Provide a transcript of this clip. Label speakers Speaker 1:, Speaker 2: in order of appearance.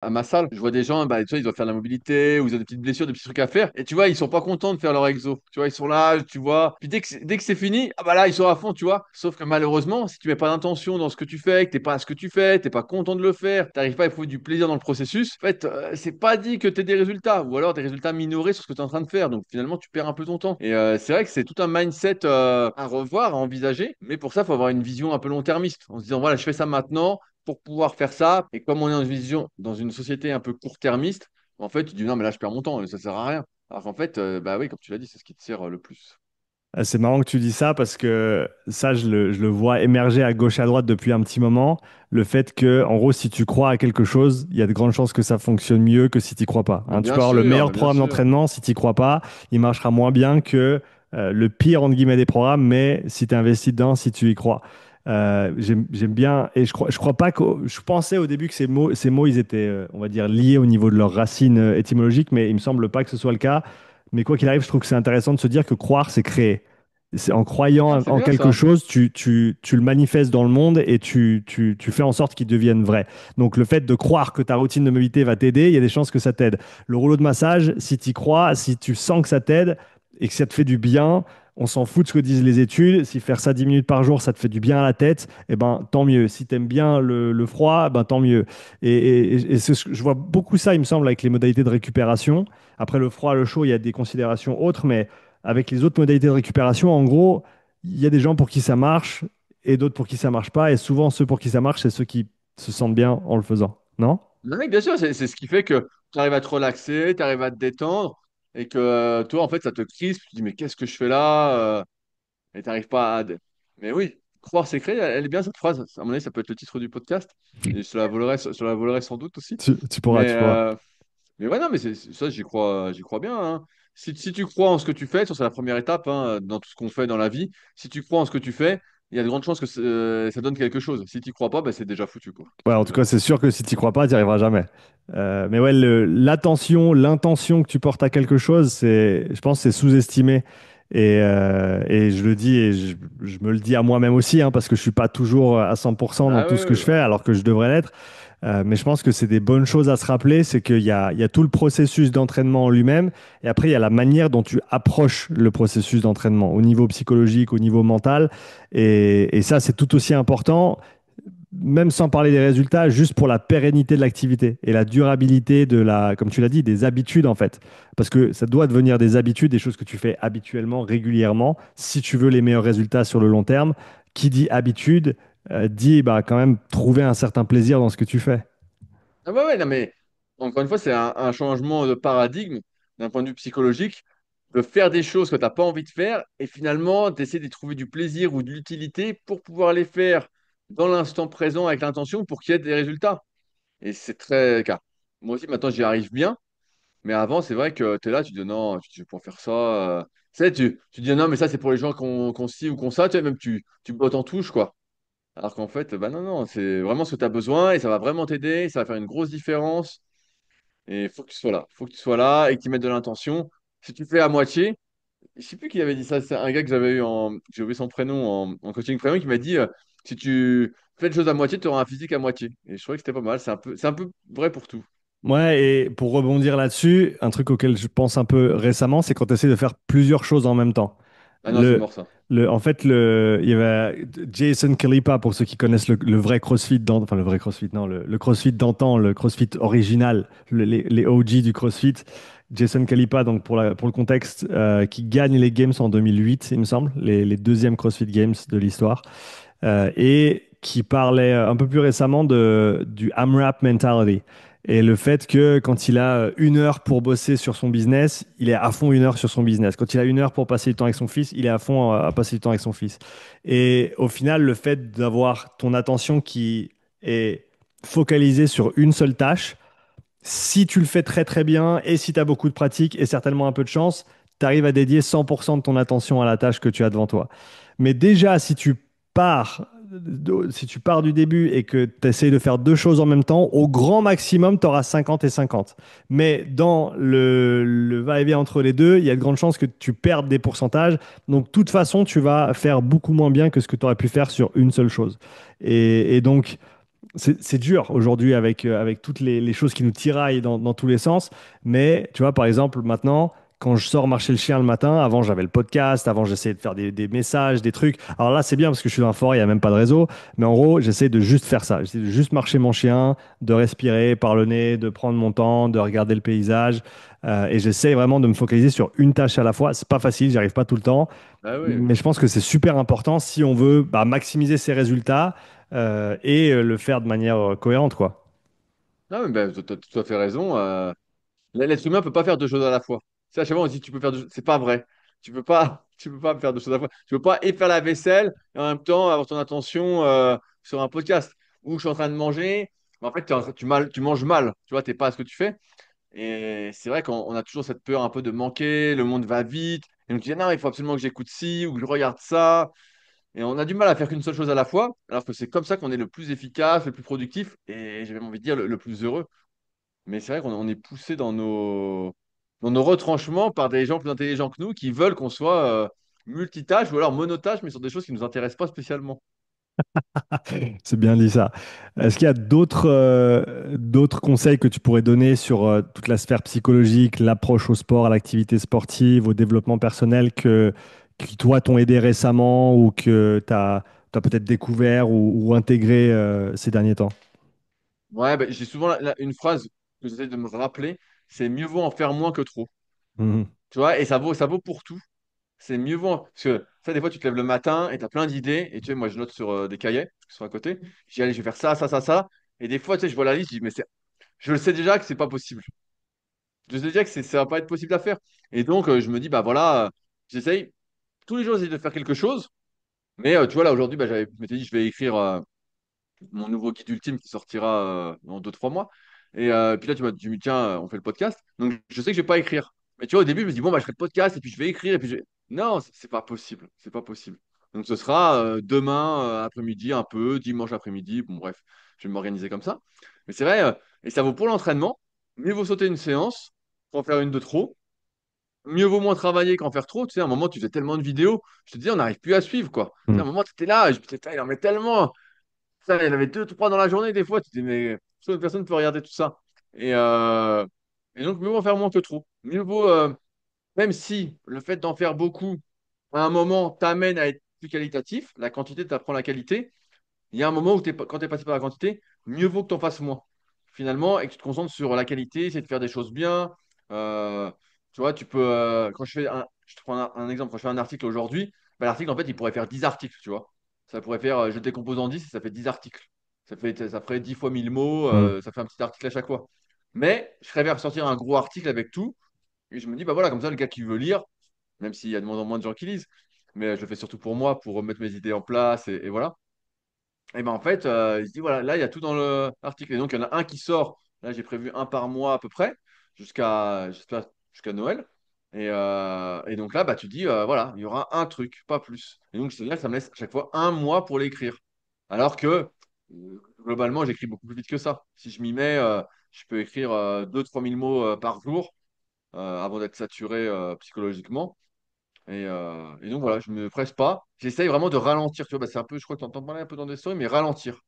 Speaker 1: à ma salle, je vois des gens, bah, tu vois, ils doivent faire de la mobilité, ou ils ont des petites blessures, des petits trucs à faire. Et tu vois, ils sont pas contents de faire leur exo. Tu vois, ils sont là, tu vois. Puis dès que c'est fini, ah bah là, ils sont à fond, tu vois. Sauf que malheureusement, si tu mets pas d'intention dans ce que tu fais, que t'es pas à ce que tu fais, t'es pas content de le faire, t'arrives pas à éprouver du plaisir dans le processus, en fait, c'est pas dit que t'aies des résultats, ou alors des résultats minorés sur ce que tu es en train de faire. Donc finalement, tu perds un peu ton temps. Et c'est vrai que c'est tout un mindset à revoir, à envisager. Mais pour ça, il faut avoir une vision un peu long-termiste, en se disant, voilà, je fais ça maintenant pour pouvoir faire ça. Et comme on est dans une vision, dans une société un peu court-termiste, en fait, tu dis non, mais là, je perds mon temps, ça sert à rien. Alors qu'en fait, bah oui, comme tu l'as dit, c'est ce qui te sert le plus.
Speaker 2: Ah, c'est marrant que tu dis ça parce que ça, je le vois émerger à gauche à droite depuis un petit moment. Le fait que, en gros, si tu crois à quelque chose, il y a de grandes chances que ça fonctionne mieux que si tu crois pas. Hein. Tu peux avoir le meilleur
Speaker 1: Mais bien
Speaker 2: programme
Speaker 1: sûr.
Speaker 2: d'entraînement, si tu crois pas, il marchera moins bien que le pire, entre guillemets, des programmes, mais si tu investis dedans, si tu y crois. J'aime bien, et je crois pas que, je pensais au début que ces mots, ils étaient, on va dire, liés au niveau de leurs racines étymologiques, mais il me semble pas que ce soit le cas. Mais quoi qu'il arrive, je trouve que c'est intéressant de se dire que croire, c'est créer. C'est en croyant
Speaker 1: Ah, c'est
Speaker 2: en
Speaker 1: bien
Speaker 2: quelque
Speaker 1: ça.
Speaker 2: chose, tu le manifestes dans le monde et tu fais en sorte qu'il devienne vrai. Donc le fait de croire que ta routine de mobilité va t'aider, il y a des chances que ça t'aide. Le rouleau de massage, si tu y crois, si tu sens que ça t'aide et que ça te fait du bien, on s'en fout de ce que disent les études. Si faire ça 10 minutes par jour, ça te fait du bien à la tête, eh ben, tant mieux. Si tu aimes bien le froid, ben, tant mieux. Je vois beaucoup ça, il me semble, avec les modalités de récupération. Après le froid, le chaud, il y a des considérations autres, mais avec les autres modalités de récupération, en gros, il y a des gens pour qui ça marche et d'autres pour qui ça marche pas. Et souvent, ceux pour qui ça marche, c'est ceux qui se sentent bien en le faisant. Non?
Speaker 1: Oui, bien sûr, c'est ce qui fait que tu arrives à te relaxer, tu arrives à te détendre, et que toi, en fait, ça te crispe. Tu te dis, mais qu'est-ce que je fais là? Et tu n'arrives pas à. Mais oui, croire, c'est créer, elle est bien cette phrase. À mon avis, ça peut être le titre du podcast. Et je la volerai sans doute aussi.
Speaker 2: Tu pourras,
Speaker 1: Mais,
Speaker 2: tu pourras.
Speaker 1: mais ouais, non, mais ça, j'y crois bien, hein. Si tu crois en ce que tu fais, ça c'est la première étape hein, dans tout ce qu'on fait dans la vie. Si tu crois en ce que tu fais, il y a de grandes chances que ça donne quelque chose. Si tu crois pas, bah, c'est déjà foutu, quoi.
Speaker 2: Ouais,
Speaker 1: Qu'est-ce que
Speaker 2: en
Speaker 1: je
Speaker 2: tout
Speaker 1: veux
Speaker 2: cas,
Speaker 1: dire?
Speaker 2: c'est sûr que si tu crois pas, tu n'y arriveras jamais. Mais ouais, l'attention, l'intention que tu portes à quelque chose, je pense, que c'est sous-estimé. Et je le dis, je me le dis à moi-même aussi, hein, parce que je suis pas toujours à 100% dans
Speaker 1: Ah
Speaker 2: tout ce que
Speaker 1: oui,
Speaker 2: je fais, alors que je devrais l'être. Mais je pense que c'est des bonnes choses à se rappeler, c'est qu'il y a tout le processus d'entraînement en lui-même, et après il y a la manière dont tu approches le processus d'entraînement, au niveau psychologique, au niveau mental, et ça c'est tout aussi important, même sans parler des résultats, juste pour la pérennité de l'activité et la durabilité comme tu l'as dit, des habitudes en fait. Parce que ça doit devenir des habitudes, des choses que tu fais habituellement, régulièrement, si tu veux les meilleurs résultats sur le long terme. Qui dit habitude, dit bah, quand même trouver un certain plaisir dans ce que tu fais.
Speaker 1: ah ouais, ouais, non, mais encore une fois, c'est un changement de paradigme d'un point de vue psychologique, de faire des choses que tu n'as pas envie de faire et finalement d'essayer d'y trouver du plaisir ou de l'utilité pour pouvoir les faire dans l'instant présent avec l'intention pour qu'il y ait des résultats. Et c'est très car moi aussi maintenant j'y arrive bien, mais avant c'est vrai que tu es là, tu dis non, je vais pas faire ça. Tu sais, tu dis non, mais ça c'est pour les gens qu'on ci ou qu'on ça, tu sais, même tu bottes en touche quoi. Alors qu'en fait, bah non, non, c'est vraiment ce que tu as besoin et ça va vraiment t'aider, ça va faire une grosse différence. Et il faut que tu sois là. Il faut que tu sois là et que tu mettes de l'intention. Si tu fais à moitié, je sais plus qui avait dit ça, c'est un gars que j'avais eu j'ai oublié son prénom en coaching premium qui m'a dit si tu fais les choses à moitié, tu auras un physique à moitié. Et je trouvais que c'était pas mal. C'est un peu vrai pour tout.
Speaker 2: Ouais, et pour rebondir là-dessus, un truc auquel je pense un peu récemment, c'est quand tu essaies de faire plusieurs choses en même temps.
Speaker 1: Ah non, c'est
Speaker 2: Le,
Speaker 1: mort ça.
Speaker 2: en fait, il y avait Jason Kalipa, pour ceux qui connaissent le vrai CrossFit, enfin le vrai CrossFit, non, le CrossFit d'antan, le CrossFit original, les OG du CrossFit. Jason Kalipa, donc pour le contexte, qui gagne les Games en 2008, il me semble, les deuxièmes CrossFit Games de l'histoire, et qui parlait un peu plus récemment du AMRAP mentality. Et le fait que quand il a 1 heure pour bosser sur son business, il est à fond 1 heure sur son business. Quand il a 1 heure pour passer du temps avec son fils, il est à fond à passer du temps avec son fils. Et au final, le fait d'avoir ton attention qui est focalisée sur une seule tâche, si tu le fais très très bien et si tu as beaucoup de pratique et certainement un peu de chance, tu arrives à dédier 100% de ton attention à la tâche que tu as devant toi. Mais déjà, si tu pars du début et que tu essayes de faire deux choses en même temps, au grand maximum, tu auras 50 et 50. Mais dans le va-et-vient entre les deux, il y a de grandes chances que tu perdes des pourcentages. Donc, de toute façon, tu vas faire beaucoup moins bien que ce que tu aurais pu faire sur une seule chose. Et donc, C'est dur aujourd'hui avec toutes les choses qui nous tiraillent dans tous les sens. Mais tu vois, par exemple, maintenant, quand je sors marcher le chien le matin, avant j'avais le podcast, avant j'essayais de faire des messages, des trucs. Alors là, c'est bien parce que je suis dans un forêt, il n'y a même pas de réseau. Mais en gros, j'essaie de juste faire ça. J'essaie de juste marcher mon chien, de respirer par le nez, de prendre mon temps, de regarder le paysage. Et j'essaie vraiment de me focaliser sur une tâche à la fois. C'est pas facile, j'y arrive pas tout le temps.
Speaker 1: Ah oui.
Speaker 2: Mais je pense que c'est super important si on veut bah, maximiser ses résultats et le faire de manière cohérente, quoi.
Speaker 1: Ah, mais ben, tu as tout à fait raison. L'être humain peut pas faire deux choses à la fois. C'est à chaque fois on dit tu peux faire deux choses. C'est pas vrai. Tu peux pas faire deux choses à la fois. Tu peux pas et faire la vaisselle et en même temps avoir ton attention sur un podcast. Ou je suis en train de manger, mais en fait tu manges mal. Tu vois, t'es pas à ce que tu fais. Et c'est vrai qu'on a toujours cette peur un peu de manquer. Le monde va vite. Et on te dit non, il faut absolument que j'écoute ci ou que je regarde ça. Et on a du mal à faire qu'une seule chose à la fois, alors que c'est comme ça qu'on est le plus efficace, le plus productif et j'ai même envie de dire le plus heureux. Mais c'est vrai qu'on est poussé dans nos retranchements par des gens plus intelligents que nous qui veulent qu'on soit multitâche ou alors monotâche, mais sur des choses qui ne nous intéressent pas spécialement.
Speaker 2: C'est bien dit ça. Est-ce qu'il y a d'autres conseils que tu pourrais donner sur toute la sphère psychologique, l'approche au sport, à l'activité sportive, au développement personnel qui, toi, t'ont aidé récemment ou que tu as peut-être découvert ou intégré ces derniers temps?
Speaker 1: Ouais, ben, j'ai souvent une phrase que j'essaie de me rappeler, c'est mieux vaut en faire moins que trop.
Speaker 2: Mhm.
Speaker 1: Tu vois, et ça vaut pour tout. C'est mieux vaut. Parce que ça, des fois, tu te lèves le matin et tu as plein d'idées. Et tu sais, moi, je note sur des cahiers qui sont à côté. Je dis, allez, je vais faire ça, ça, ça, ça. Et des fois, tu sais, je vois la liste, je dis, je le sais déjà que c'est pas possible. Je sais déjà que ça va pas être possible à faire. Et donc, je me dis, bah voilà, j'essaye tous les jours j'essaie de faire quelque chose. Mais tu vois, là, aujourd'hui, bah, je m'étais dit, je vais écrire mon nouveau guide ultime qui sortira dans 2, 3 mois. Et puis là, tu me dis, tiens, on fait le podcast. Donc, je sais que je vais pas écrire. Mais tu vois, au début, je me dis, bon, bah, je ferai le podcast et puis je vais écrire. Et puis non, c'est pas possible. C'est pas possible. Donc, ce sera demain après-midi, un peu, dimanche après-midi. Bon, bref, je vais m'organiser comme ça. Mais c'est vrai, et ça vaut pour l'entraînement. Mieux vaut sauter une séance qu'en faire une de trop. Mieux vaut moins travailler qu'en faire trop. Tu sais, à un moment, tu fais tellement de vidéos, je te dis, on n'arrive plus à suivre, quoi. Tu sais, à un
Speaker 2: Mhm.
Speaker 1: moment, tu étais là, et je me disais, putain, il en met tellement. Ça, il y en avait deux, trois dans la journée, des fois. Tu te dis, mais personne ne peut regarder tout ça. Et, euh, et donc, mieux vaut en faire moins que trop. Mieux vaut, même si le fait d'en faire beaucoup, à un moment, t'amène à être plus qualitatif, la quantité t'apprend la qualité. Il y a un moment où quand tu es passé par la quantité, mieux vaut que tu en fasses moins, finalement, et que tu te concentres sur la qualité, essayer de faire des choses bien. Euh, Tu vois, quand je te prends un exemple, quand je fais un article aujourd'hui, bah, l'article, en fait, il pourrait faire 10 articles, tu vois. Ça pourrait faire, je décompose en 10 et ça fait 10 articles. Ça ferait 10 fois 1000 mots,
Speaker 2: Mhm.
Speaker 1: ça fait un petit article à chaque fois. Mais je préfère sortir un gros article avec tout, et je me dis, bah voilà, comme ça, le gars qui veut lire, même s'il y a de moins en moins de gens qui lisent, mais je le fais surtout pour moi, pour remettre mes idées en place, et voilà. Et ben en fait, il se dit voilà, là il y a tout dans l'article. Et donc il y en a un qui sort. Là j'ai prévu un par mois à peu près, j'espère jusqu'à Noël. Et donc là, bah, tu dis voilà, il y aura un truc, pas plus. Et donc c'est-à-dire que ça me laisse à chaque fois un mois pour l'écrire. Alors que globalement, j'écris beaucoup plus vite que ça. Si je m'y mets, je peux écrire 2 000 à 3 000 mots par jour avant d'être saturé psychologiquement. Et donc voilà, je me presse pas. J'essaye vraiment de ralentir. Tu vois, bah, c'est un peu, je crois que tu entends parler un peu dans des stories, mais ralentir.